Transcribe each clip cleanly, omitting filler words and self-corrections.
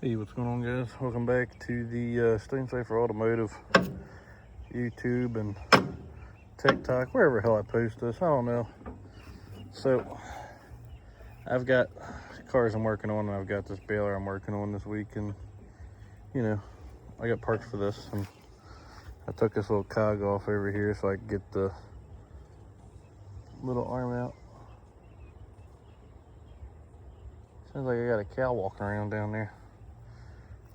Hey, what's going on, guys? Welcome back to the Stone Safer Automotive YouTube and TikTok, wherever the hell I post this, I don't know. So I've got cars I'm working on, and I've got this baler I'm working on this week, and you know, I got parts for this, and I took this little cog off over here so I could get the little arm out. Sounds like I got a cow walking around down there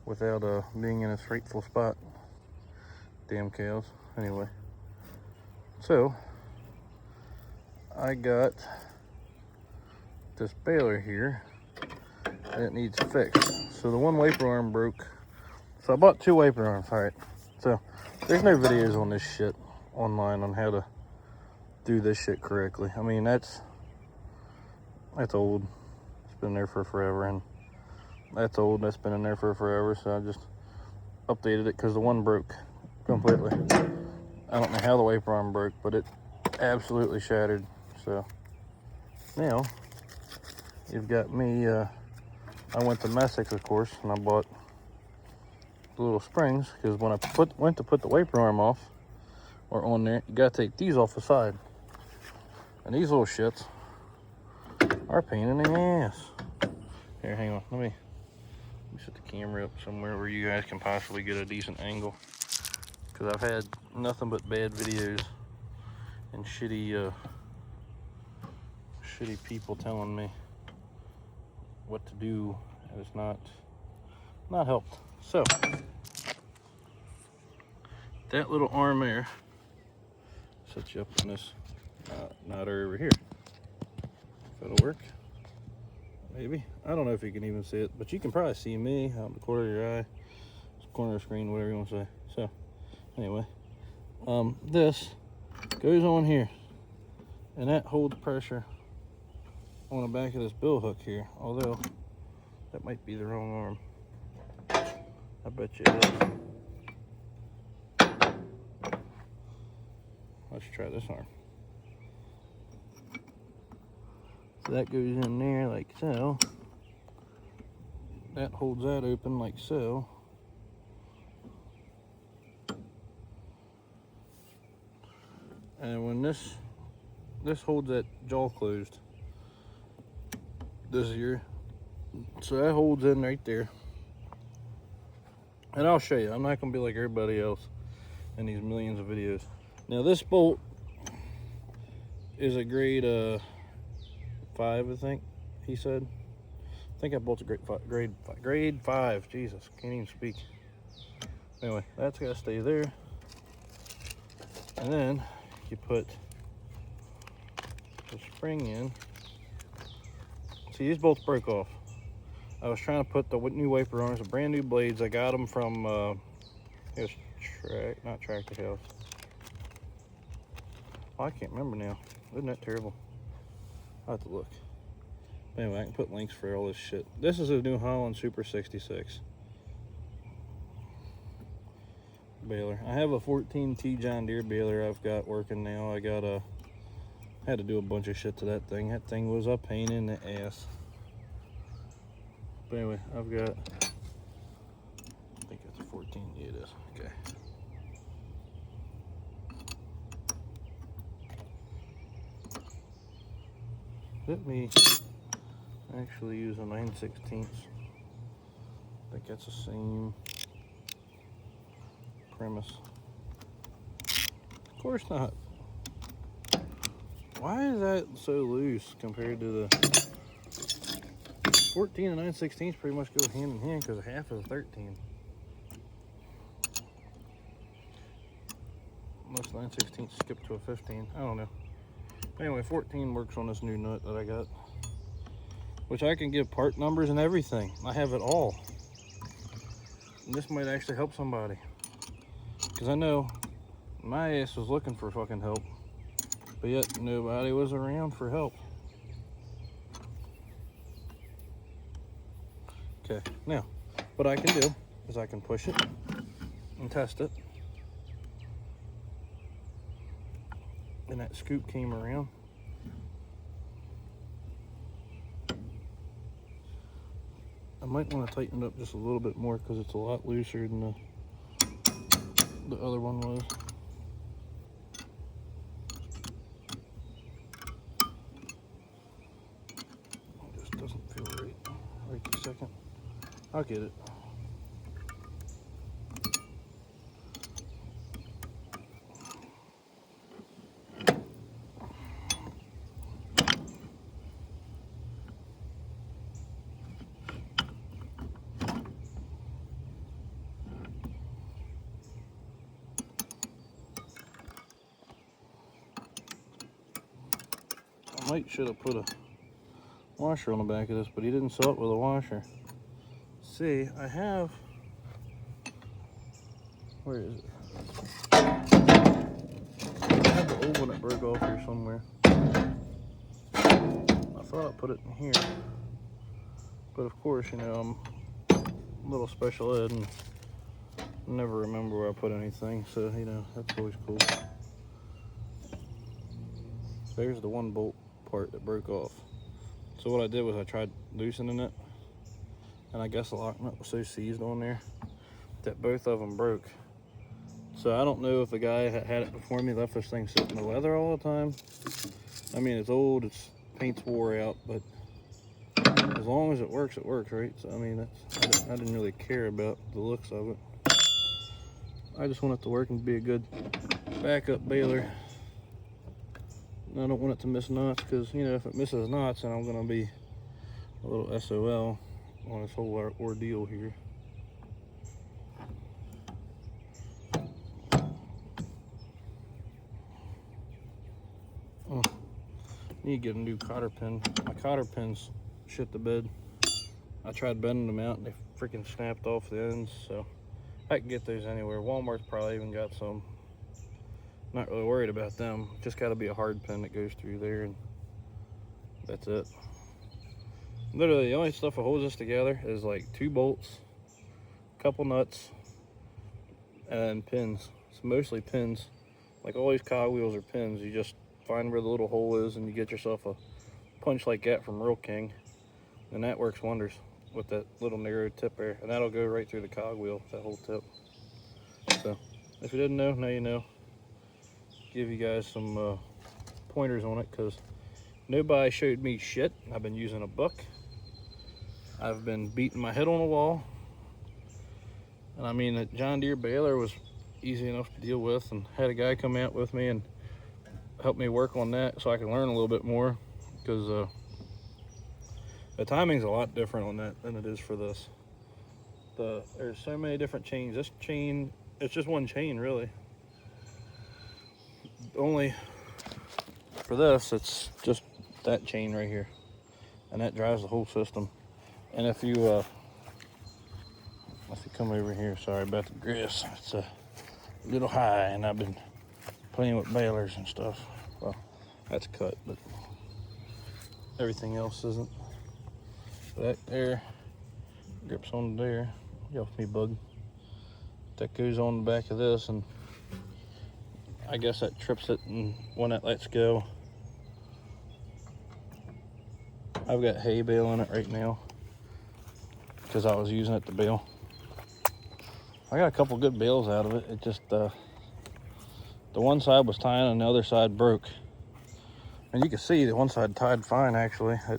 without being in its rightful spot. Damn cows. Anyway, so I got this baler here and it needs fixed. So the one wiper arm broke, so I bought two wiper arms. All right, so there's no videos on this shit online on how to do this shit correctly. I mean, that's old. It's been there for forever, and that's old. That's been in there for forever, so I just updated it because the one broke completely. I don't know how the wiper arm broke, but it absolutely shattered. So now you've got me. I went to Messick's, of course, and I bought the little springs, because when I went to put the wiper arm off or on there, you gotta take these off the side, and these little shits are a pain in the ass. Here, hang on, let me set the camera up somewhere where you guys can possibly get a decent angle, because I've had nothing but bad videos and shitty people telling me what to do, and it's not helped. So that little arm there, set you up on this knot over here. If it'll work. Maybe. I don't know if you can even see it, but you can probably see me out in the corner of your eye, corner of the screen, whatever you want to say. So, anyway, this goes on here, and that holds pressure on the back of this bill hook here, although that might be the wrong arm. I bet you it is. Let's try this arm. So that goes in there like so. That holds that open like so. And when this holds that jaw closed, this here, so that holds in right there. And I'll show you. I'm not gonna be like everybody else in these millions of videos. Now this bolt is a grade 5, I think he said. I think I bolted grade 5. Jesus, can't even speak. Anyway, that's gotta stay there. And then you put the spring in. See, these bolts broke off. I was trying to put the new wiper arms, the brand new blades. I got them from not Tractor House. Oh, I can't remember now. Isn't that terrible? I'll have to look. Anyway, I can put links for all this shit. This is a New Holland Super 66 baler. I have a 14T John Deere baler I've got working now. I had to do a bunch of shit to that thing. That thing was a pain in the ass. But anyway, I've got, I think that's a 14. Yeah, it is. Okay. Let me actually use a 9/16. I think that's the same premise. Of course not. Why is that so loose compared to the 14 and 9/16 pretty much go hand in hand, because half is 13. Unless 9/16 skipped to a 15. I don't know. Anyway, 14 works on this new nut that I got, which I can give part numbers and everything. I have it all. And this might actually help somebody, because I know my ass was looking for fucking help, but yet nobody was around for help. Okay, now what I can do is I can push it and test it. And that scoop came around. I might want to tighten it up just a little bit more because it's a lot looser than the other one was. It just doesn't feel right. Wait a second. I'll get it. Should have put a washer on the back of this, but he didn't sew it with a washer. See, I have, where is it? I have the old one that broke off here somewhere. I thought I put it in here, but of course, you know, I'm a little special ed and never remember where I put anything, so you know, that's always cool. There's the one bolt part that broke off. So what I did was I tried loosening it, and I guess the lock nut was so seized on there that both of them broke. So I don't know if the guy that had it before me left this thing sitting in the leather all the time. I mean, it's old, its paint's wore out, but as long as it works, right? So I mean, I didn't really care about the looks of it. I just want it to work and be a good backup baler. I don't want it to miss knots because, you know, if it misses knots, then I'm going to be a little SOL on this whole ordeal here. Need to get a new cotter pin. My cotter pins shit the bed. I tried bending them out and they freaking snapped off the ends, so I can get those anywhere. Walmart's probably even got some. Not really worried about them. Just got to be a hard pin that goes through there, and that's it. Literally, the only stuff that holds this together is like 2 bolts, a couple nuts, and pins. It's mostly pins. Like all these cogwheels are pins. You just find where the little hole is, and you get yourself a punch like that from Real King, and that works wonders with that little narrow tip there, and that'll go right through the cogwheel, that whole tip. So, if you didn't know, now you know. Give you guys some pointers on it because nobody showed me shit. I've been using a book. I've been beating my head on the wall. And I mean, the John Deere baler was easy enough to deal with, and had a guy come out with me and help me work on that so I can learn a little bit more, because the timing's a lot different on that than it is for this. There's so many different chains. This chain, it's just one chain really. Only for this, it's just that chain right here, and that drives the whole system. And if you come over here, sorry about the grass, it's a little high, and I've been playing with balers and stuff. Well, that's cut, but everything else isn't. So that there grips on there. Get off me, bug. That goes on the back of this, and I guess that trips it, and when that lets go, I've got hay bale in it right now because I was using it to bale. I got a couple good bales out of it. It just the one side was tying and the other side broke, and you can see the one side tied fine actually. I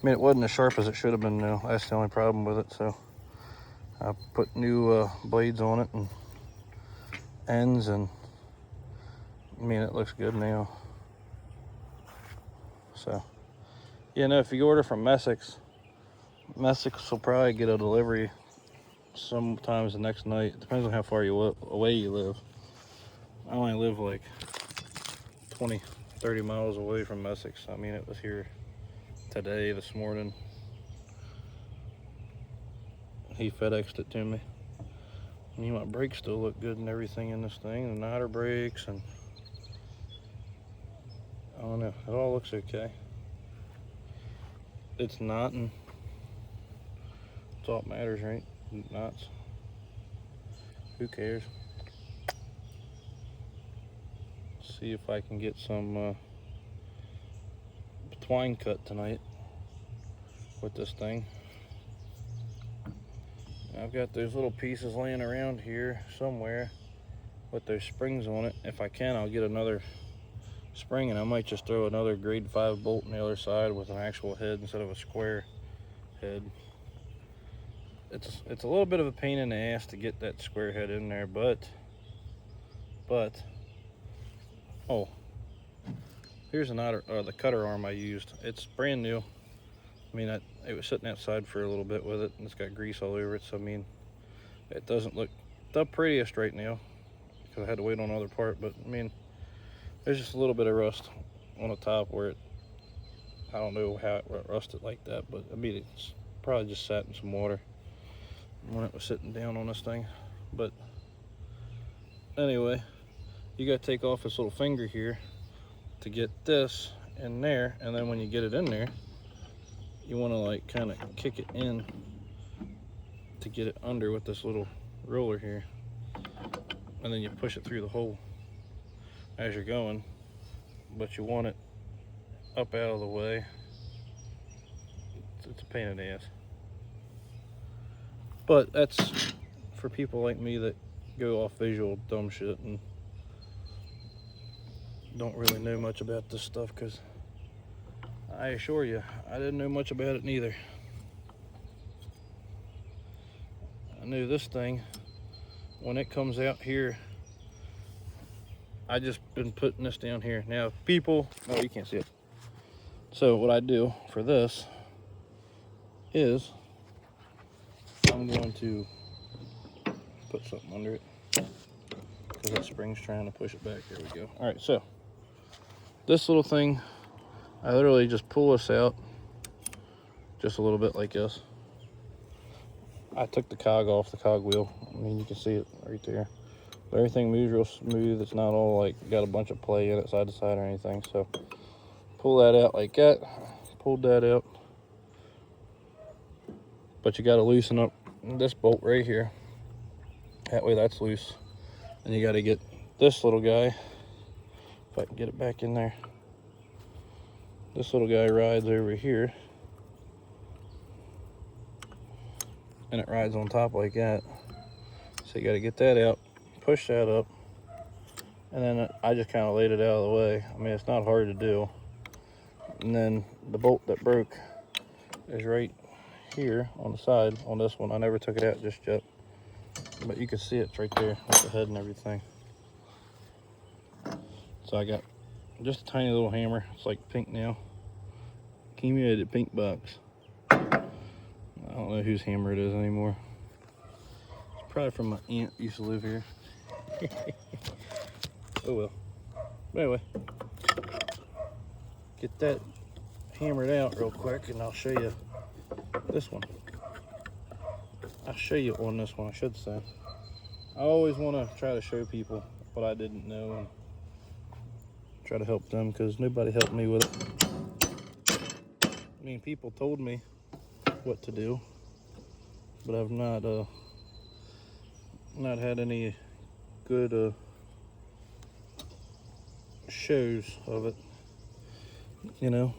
mean, it wasn't as sharp as it should have been though. That's the only problem with it. So I put new blades on it and ends, and I mean, it looks good now. So, yeah, no, if you order from Messick's will probably get a delivery sometimes the next night. It depends on how far away you live. I only live like 20-30 miles away from Messick's. I mean, it was here today, this morning. He FedExed it to me. I mean, my brakes still look good and everything in this thing. The Niter brakes, and I don't know, it all looks okay. It's knotting. That's all that matters, right? Knots. Who cares? See if I can get some twine cut tonight with this thing. I've got those little pieces laying around here somewhere with those springs on it. If I can, I'll get another spring, and I might just throw another grade 5 bolt on the other side with an actual head instead of a square head. It's a little bit of a pain in the ass to get that square head in there, but oh, here's the cutter arm I used. It's brand new. I mean, it was sitting outside for a little bit with it, and it's got grease all over it, so I mean, it doesn't look the prettiest right now because I had to wait on another part, but I mean, there's just a little bit of rust on the top where I don't know how it rusted like that, but I mean, it's probably just sat in some water when it was sitting down on this thing. But anyway, you got to take off this little finger here to get this in there, and then when you get it in there, you want to like kind of kick it in to get it under with this little roller here, and then you push it through the hole as you're going, but you want it up out of the way. It's a pain in the ass, but that's for people like me that go off visual dumb shit and don't really know much about this stuff, because I assure you, I didn't know much about it neither. I knew this thing, when it comes out here, I just been putting this down here. Now people, oh, you can't see it. So what I do for this is I'm going to put something under it because that spring's trying to push it back. There we go. All right, so this little thing, I literally just pull this out just a little bit like this. I took the cog off the cog wheel. I mean, you can see it right there. But everything moves real smooth. It's not all like got a bunch of play in it side to side or anything. So pull that out like that. Pulled that out. But you got to loosen up this bolt right here. That way that's loose. And you got to get this little guy, if I can get it back in there. This little guy rides over here, and it rides on top like that. So you got to get that out, push that up, and then I just kind of laid it out of the way. I mean, it's not hard to do. And then the bolt that broke is right here on the side on this one. I never took it out just yet, but you can see it's right there with the head and everything. So I got just a tiny little hammer. It's like pink now. Accumulated pink box. I don't know whose hammer it is anymore. It's probably from my aunt who used to live here. Oh well. But anyway, get that hammered out real quick and I'll show you this one. I'll show you on this one, I should say. I always want to try to show people what I didn't know and try to help them, because nobody helped me with it. I mean, people told me what to do, but I've not had any good shows of it. You know,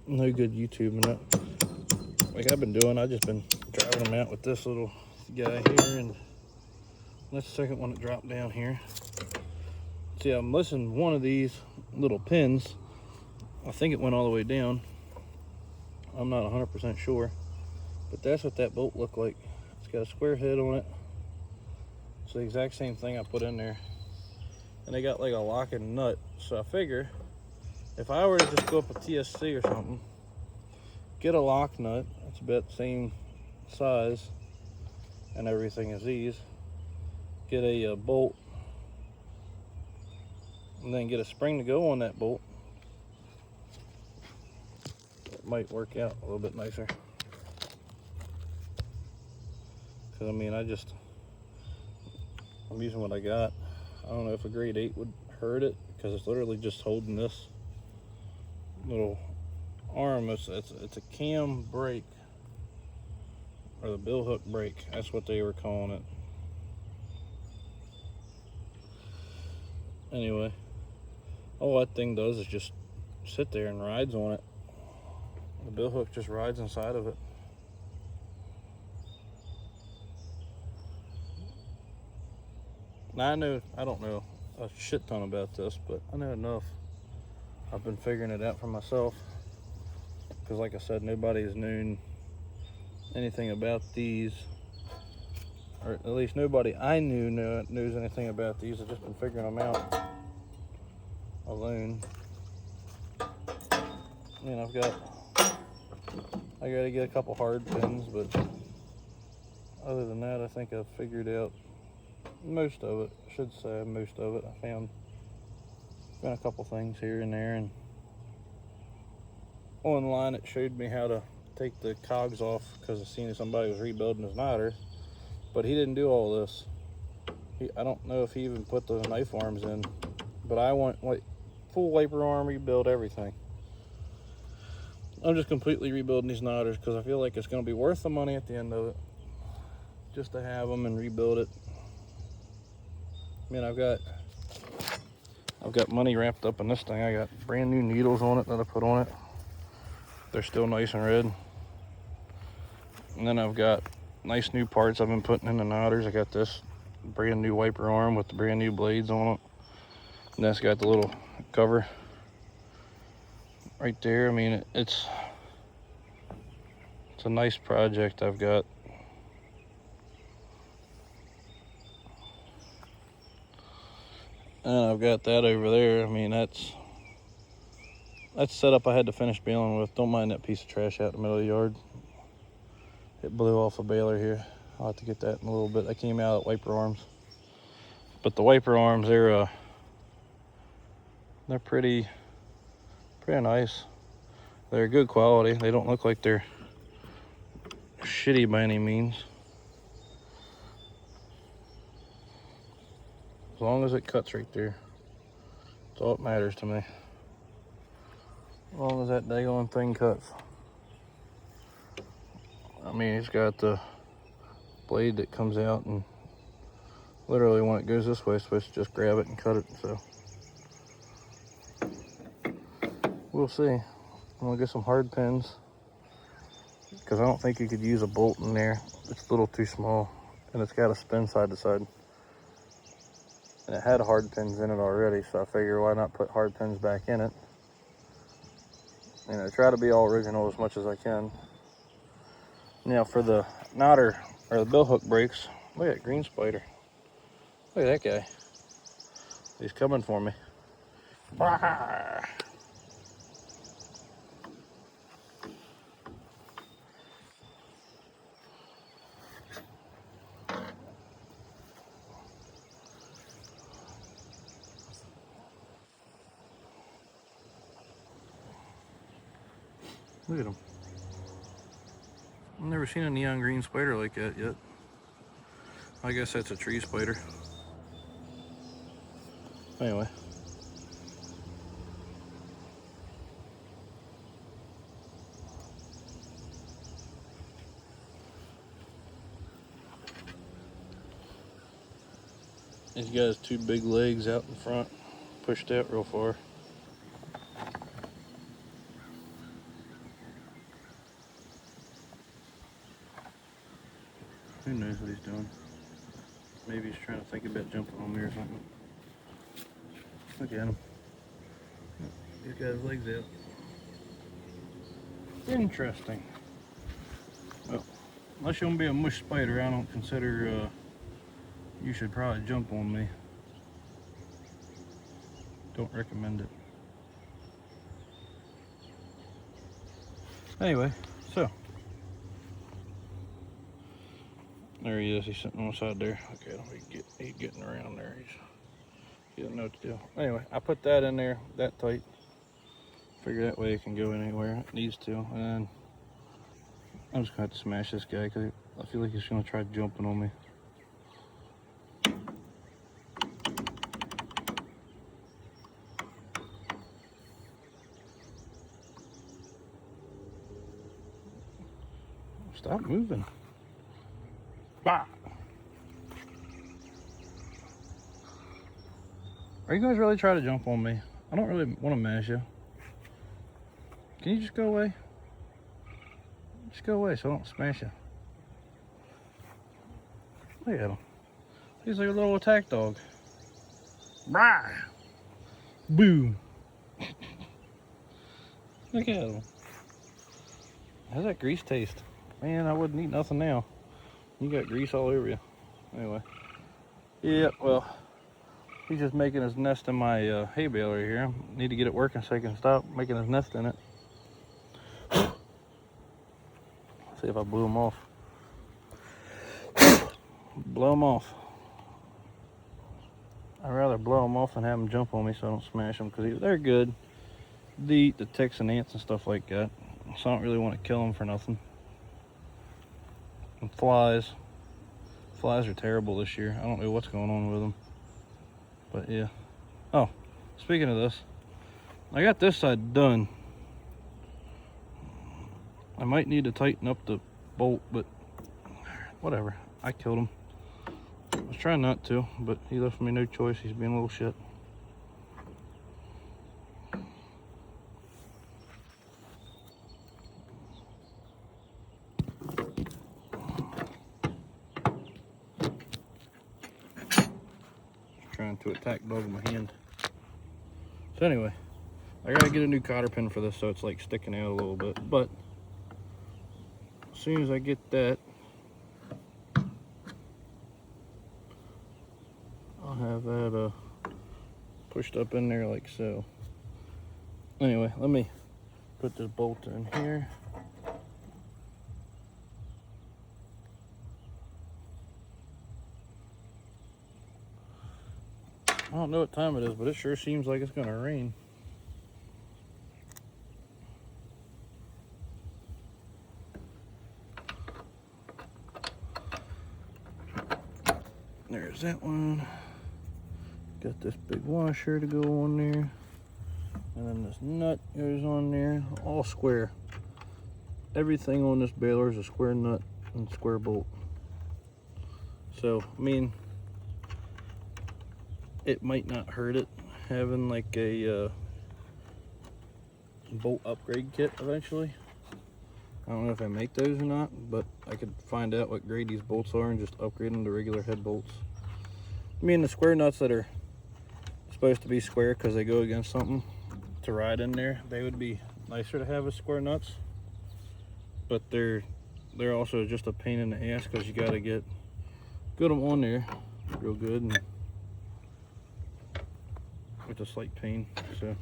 no good YouTube and that. Like I've been doing, I've just been driving them out with this little guy here, and that's the second one that dropped down here. See, I'm missing one of these little pins. I think it went all the way down. I'm not 100% sure, but that's what that bolt looked like. It's got a square head on it. It's the exact same thing I put in there. And they got like a locking nut. So I figure if I were to just go up a TSC or something, get a lock nut, it's about the same size and everything as these, get a bolt, and then get a spring to go on that bolt. It might work out a little bit nicer. Because I mean, I'm using what I got. I don't know if a grade 8 would hurt it, because it's literally just holding this little arm. It's a cam brake, or the bill hook brake. That's what they were calling it. Anyway, all that thing does is just sit there and rides on it. The bill hook just rides inside of it. Now I don't know a shit ton about this, but I know enough. I've been figuring it out for myself. Because like I said, nobody has known anything about these. Or at least nobody I knew knows anything about these. I've just been figuring them out alone. I mean, I gotta get a couple hard pins, but other than that, I think I've figured out most of it. I should say most of it. I found a couple things here and there, and online it showed me how to take the cogs off because I seen somebody was rebuilding his niter, but he didn't do all this. I don't know if he even put the knife arms in, but I want like full wiper arm rebuild, everything. I'm just completely rebuilding these niters because I feel like it's going to be worth the money at the end of it, just to have them and rebuild it. I mean, I've got money wrapped up in this thing. I got brand new needles on it that I put on it. They're still nice and red. And then I've got nice new parts I've been putting in the niters. I got this brand new wiper arm with the brand new blades on it. And that's got the little cover right there. I mean, it's a nice project I've got. And I've got that over there. I mean, that's setup I had to finish baling with. Don't mind that piece of trash out in the middle of the yard. It blew off a baler here. I'll have to get that in a little bit. That came out at wiper arms. But the wiper arms, they're pretty nice. They're good quality. They don't look like they're shitty by any means. As long as it cuts right there, that's all that matters to me. As long as that daggone thing cuts. I mean, it's got the blade that comes out, and literally when it goes this way, it's supposed to just grab it and cut it. So we'll see. I'm gonna get some hard pins because I don't think you could use a bolt in there. It's a little too small, and it's got to spin side to side. And it had hard pins in it already, so I figure why not put hard pins back in it. You know, try to be all original as much as I can. Now for the niter or the bill hook brakes, look at that green spider. Look at that guy. He's coming for me. Look at him. I've never seen a neon green spider like that yet. I guess that's a tree spider. Anyway. He's got his two big legs out in front, pushed out real far. Who knows what he's doing? Maybe he's trying to think about jumping on me or something. Look at him. He's got his legs out. Interesting. Well, unless you want to be a mush spider, I don't consider you should probably jump on me. Don't recommend it. Anyway, so there he is. He's sitting on the side there. Okay, he's getting around there. He doesn't know what to do. Anyway, I put that in there that tight. Figure that way it can go anywhere it needs to. And I'm just gonna have to smash this guy because I feel like he's gonna try jumping on me. Stop moving. Bah! Are you guys really trying to jump on me? I don't really want to mash you. Can you just go away? Just go away so I don't smash you. Look at him. Look He's like a little attack dog. Brah! Boo! Look at him. How's that grease taste? Man, I wouldn't eat nothing now. You got grease all over you. Anyway. Yeah, well, he's just making his nest in my hay baler here. Need to get it working so he can stop making his nest in it. See if I blew him off. Blow him off. I'd rather blow them off than have them jump on me so I don't smash them, because they're good. They eat the ticks and ants and stuff like that, so I don't really want to kill them for nothing. And flies. Flies are terrible this year. I don't know what's going on with them. But yeah. Oh, speaking of this, I got this side done. I might need to tighten up the bolt, but whatever. I killed him. I was trying not to, but he left me no choice. He's being a little shit. Just trying to attack dog with my hand. So anyway, I gotta get a new cotter pin for this so it's like sticking out a little bit. But as soon as I get that, I'll have that pushed up in there like so. Anyway, let me put this bolt in here. I don't know what time it is, but it sure seems like it's gonna rain. There's that one. Got this big washer to go on there. And then this nut goes on there, all square. Everything on this baler is a square nut and square bolt. So, I mean, it might not hurt it having like a bolt upgrade kit eventually. I don't know if I make those or not, but I could find out what grade these bolts are and just upgrade them to regular head bolts. I mean, the square nuts that are supposed to be square because they go against something to ride in there, they would be nicer to have as square nuts, but they're also just a pain in the ass because you got to get them on there real good and with a slight pain. So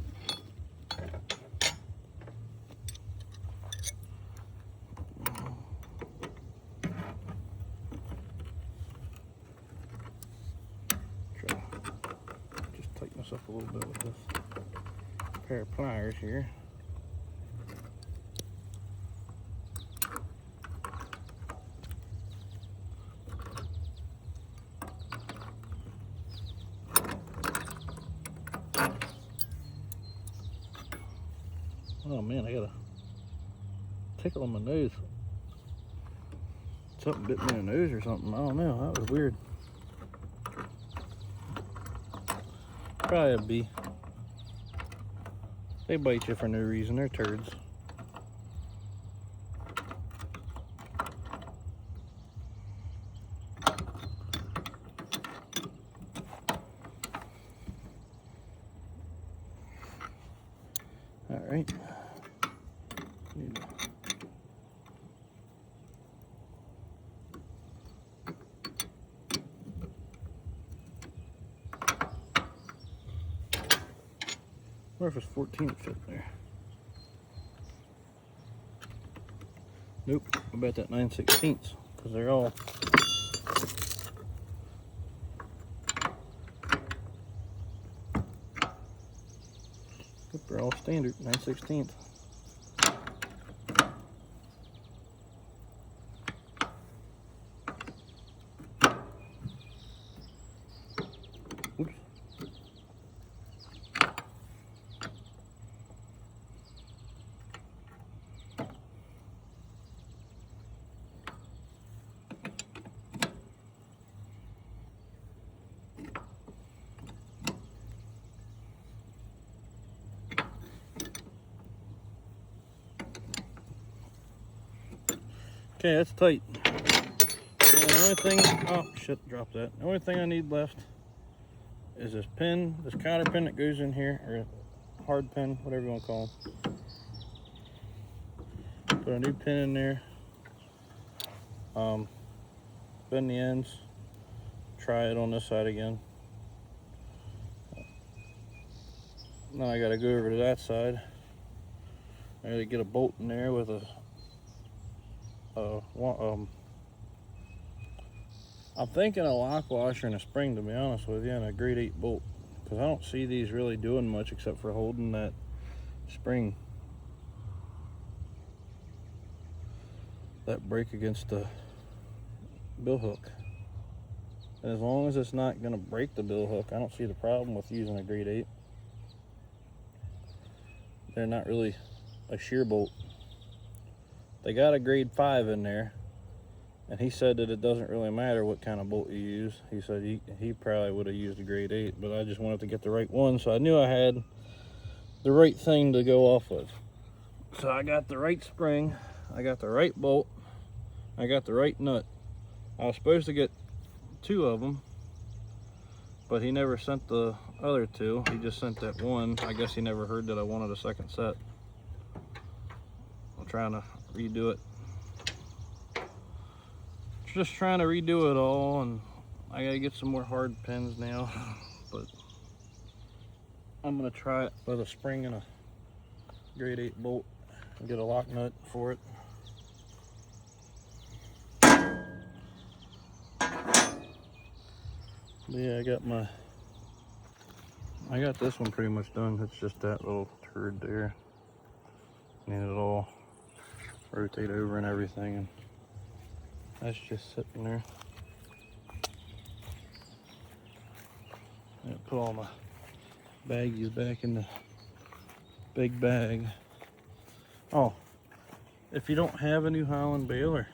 just tighten this up a little bit with this pair of pliers here. Oh man, I got a tickle on my nose. Something bit me in the nose or something. I don't know. That was weird. Probably a bee. They bite you for no reason. They're turds. All right. Where if it's 14 fit there? Nope, I bet that 9/16 because they're all they're all standard 9/16. Oops. Okay, that's tight. the only thing, oh shit, drop that. The only thing I need left is this pin, this counter pin that goes in here, or hard pin, whatever you want to call them. Put a new pin in there. Bend the ends. Try it on this side again. Now I gotta go over to that side. I gotta get a bolt in there with I'm thinking a lock washer and a spring, to be honest with you, and a grade 8 bolt, because I don't see these really doing much except for holding that spring, that brake against the bill hook. And as long as it's not going to break the bill hook, I don't see the problem with using a grade 8. They're not really a shear bolt. They got a grade 5 in there, and he said that it doesn't really matter what kind of bolt you use. He said he probably would have used a grade 8, but I just wanted to get the right one, so I knew I had the right thing to go off of. So I got the right spring, I got the right bolt, I got the right nut. I was supposed to get 2 of them, but he never sent the other 2. He just sent that one. I guess he never heard that I wanted a second set. I'm trying to redo it. Just trying to redo it all, and I gotta get some more hard pins now, but I'm gonna try it with a spring and a grade 8 bolt and get a lock nut for it. Yeah, I got this one pretty much done. It's just that little turd there. Need it all rotate over and everything, and that's just sitting there. I put all my baggies back in the big bag. Oh, if you don't have a New Holland baler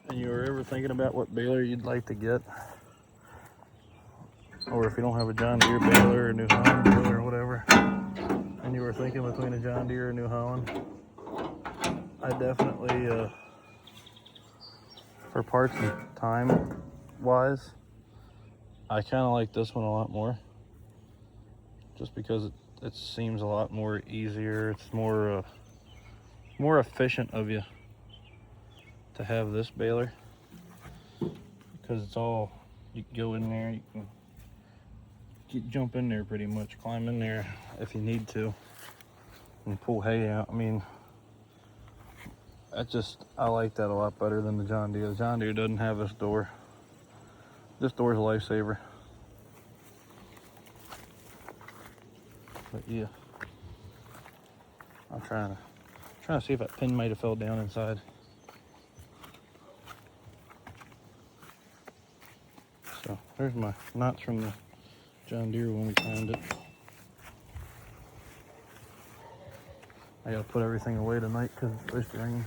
and you're ever thinking about what baler you'd like to get, or if you don't have a John Deere baler or New Holland baler or whatever, and you were thinking between a John Deere or New Holland, I definitely, for parts and time wise, I kind of like this one a lot more, just because it seems a lot more easier. It's more efficient of you to have this baler, because it's all, you can go in there, you can jump in there pretty much, climb in there if you need to, and pull hay out. I mean, I like that a lot better than the John Deere. The John Deere doesn't have this door. This door is a lifesaver. But yeah, I'm trying to see if that pin might have fell down inside. So there's my knots from the John Deere when we found it. I gotta put everything away tonight because it's supposed to rain.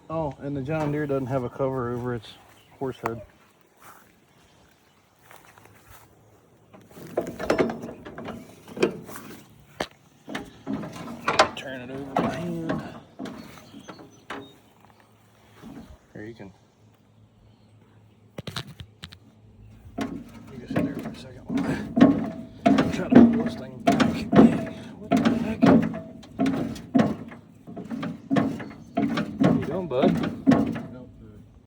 Oh, and the John Deere doesn't have a cover over its horse head. Turn it over by hand. Here, you can sit there for a second while I try to pull this thing back. What the heck? What are you doing, bud?